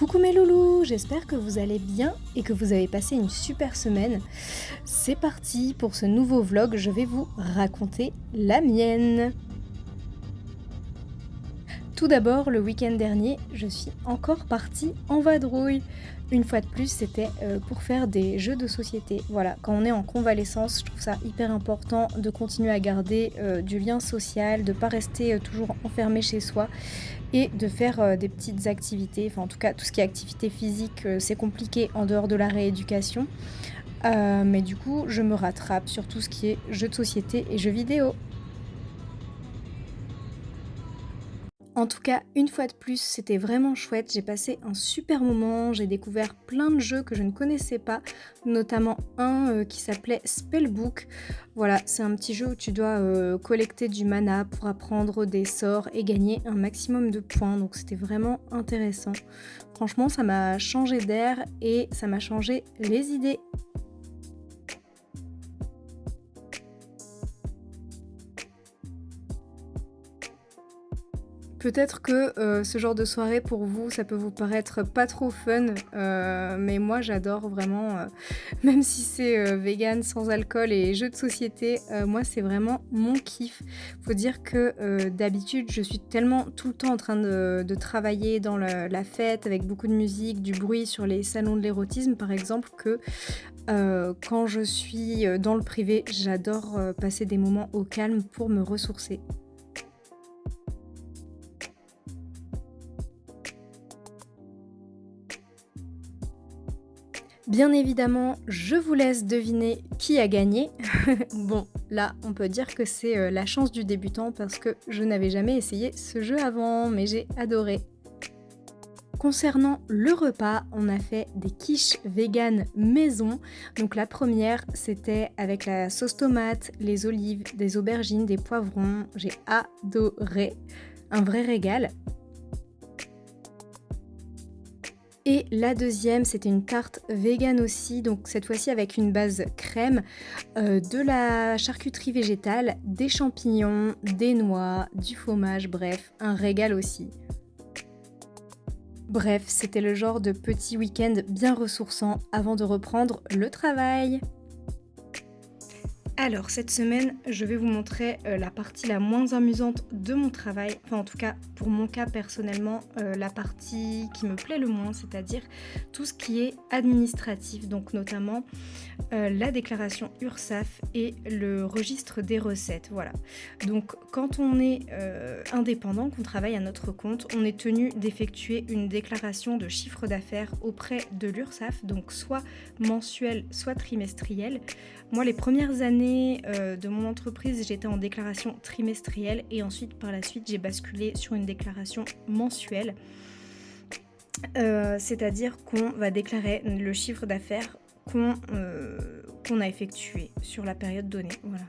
Coucou mes loulous, j'espère que vous allez bien et que vous avez passé une super semaine. C'est parti pour ce nouveau vlog, je vais vous raconter la mienne. Tout d'abord, le week-end dernier, je suis encore partie en vadrouille. Une fois de plus, c'était pour faire des jeux de société. Voilà, quand on est en convalescence, je trouve ça hyper important de continuer à garder du lien social, de ne pas rester toujours enfermé chez soi et de faire des petites activités. Enfin, en tout cas, tout ce qui est activité physique, c'est compliqué en dehors de la rééducation. Mais du coup, je me rattrape sur tout ce qui est jeux de société et jeux vidéo. En tout cas, une fois de plus, c'était vraiment chouette, j'ai passé un super moment, j'ai découvert plein de jeux que je ne connaissais pas, notamment un qui s'appelait Spellbook. Voilà, c'est un petit jeu où tu dois collecter du mana pour apprendre des sorts et gagner un maximum de points, donc c'était vraiment intéressant. Franchement, ça m'a changé d'air et ça m'a changé les idées. Peut-être que ce genre de soirée pour vous, ça peut vous paraître pas trop fun, mais moi j'adore vraiment, même si c'est vegan, sans alcool et jeux de société, moi c'est vraiment mon kiff. Faut dire que d'habitude je suis tellement tout le temps en train de travailler dans la fête avec beaucoup de musique, du bruit sur les salons de l'érotisme par exemple, que quand je suis dans le privé, j'adore passer des moments au calme pour me ressourcer. Bien évidemment, je vous laisse deviner qui a gagné. Bon, là, on peut dire que c'est la chance du débutant parce que je n'avais jamais essayé ce jeu avant, mais j'ai adoré. Concernant le repas, on a fait des quiches véganes maison. Donc la première, c'était avec la sauce tomate, les olives, des aubergines, des poivrons. J'ai adoré, un vrai régal. Et la deuxième, c'était une tarte vegan aussi, donc cette fois-ci avec une base crème, de la charcuterie végétale, des champignons, des noix, du fromage, bref, un régal aussi. Bref, c'était le genre de petit week-end bien ressourçant avant de reprendre le travail. Alors cette semaine, je vais vous montrer la partie la moins amusante de mon travail, enfin en tout cas pour mon cas personnellement, la partie qui me plaît le moins, c'est-à-dire tout ce qui est administratif, donc notamment la déclaration URSSAF et le registre des recettes, voilà. Donc quand on est indépendant, qu'on travaille à notre compte, on est tenu d'effectuer une déclaration de chiffre d'affaires auprès de l'URSSAF, donc soit mensuelle, soit trimestrielle. Moi, les premières années de mon entreprise, j'étais en déclaration trimestrielle et ensuite, par la suite, j'ai basculé sur une déclaration mensuelle. C'est-à-dire qu'on va déclarer le chiffre d'affaires qu'on a effectué sur la période donnée. Voilà.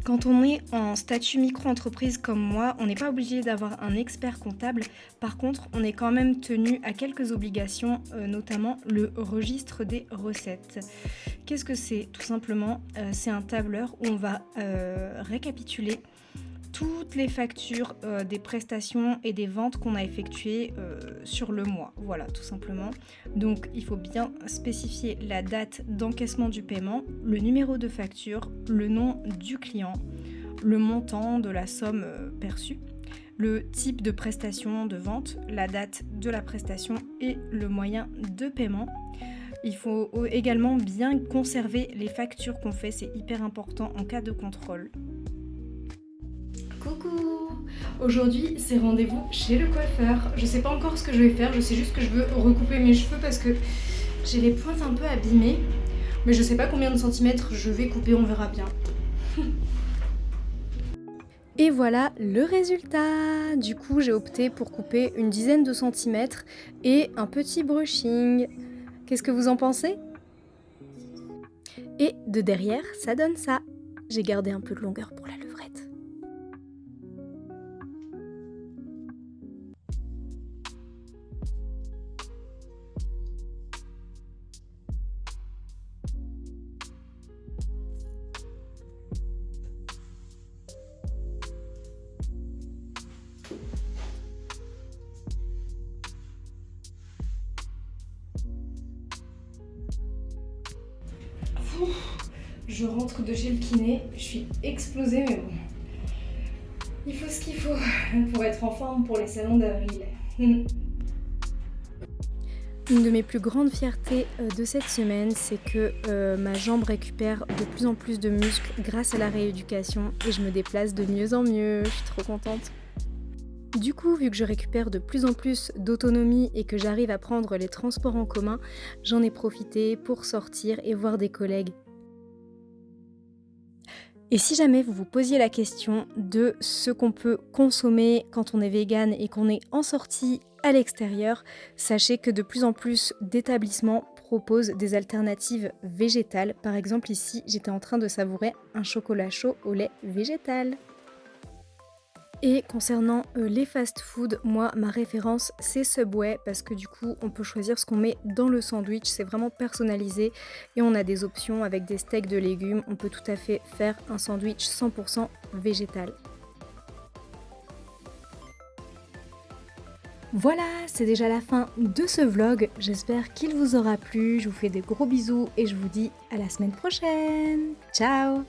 Quand on est en statut micro-entreprise comme moi, on n'est pas obligé d'avoir un expert comptable. Par contre, on est quand même tenu à quelques obligations, notamment le registre des recettes. Qu'est-ce que c'est ? Tout simplement, c'est un tableur où on va récapituler toutes les factures des prestations et des ventes qu'on a effectuées sur le mois. Voilà, tout simplement. Donc, il faut bien spécifier la date d'encaissement du paiement, le numéro de facture, le nom du client, le montant de la somme perçue, le type de prestation de vente, la date de la prestation et le moyen de paiement. Il faut également bien conserver les factures qu'on fait, c'est hyper important en cas de contrôle. Coucou! Aujourd'hui, c'est rendez-vous chez le coiffeur. Je sais pas encore ce que je vais faire, je sais juste que je veux recouper mes cheveux parce que j'ai les pointes un peu abîmées. Mais je sais pas combien de centimètres je vais couper, on verra bien. Et voilà le résultat. Du coup, j'ai opté pour couper une dizaine de centimètres et un petit brushing. Qu'est-ce que vous en pensez ? Et de derrière, ça donne ça. J'ai gardé un peu de longueur pour la levrette. Je rentre de chez le kiné, je suis explosée mais bon. Il faut ce qu'il faut pour être en forme pour les salons d'avril. Une de mes plus grandes fiertés de cette semaine, c'est que ma jambe récupère de plus en plus de muscles grâce à la rééducation et je me déplace de mieux en mieux, je suis trop contente. Du coup, vu que je récupère de plus en plus d'autonomie et que j'arrive à prendre les transports en commun, j'en ai profité pour sortir et voir des collègues. Et si jamais vous vous posiez la question de ce qu'on peut consommer quand on est vegan et qu'on est en sortie à l'extérieur, sachez que de plus en plus d'établissements proposent des alternatives végétales. Par exemple ici, j'étais en train de savourer un chocolat chaud au lait végétal. Et concernant les fast-food, moi ma référence c'est Subway parce que du coup on peut choisir ce qu'on met dans le sandwich, c'est vraiment personnalisé et on a des options avec des steaks de légumes, on peut tout à fait faire un sandwich 100% végétal. Voilà, c'est déjà la fin de ce vlog, j'espère qu'il vous aura plu, je vous fais des gros bisous et je vous dis à la semaine prochaine. Ciao!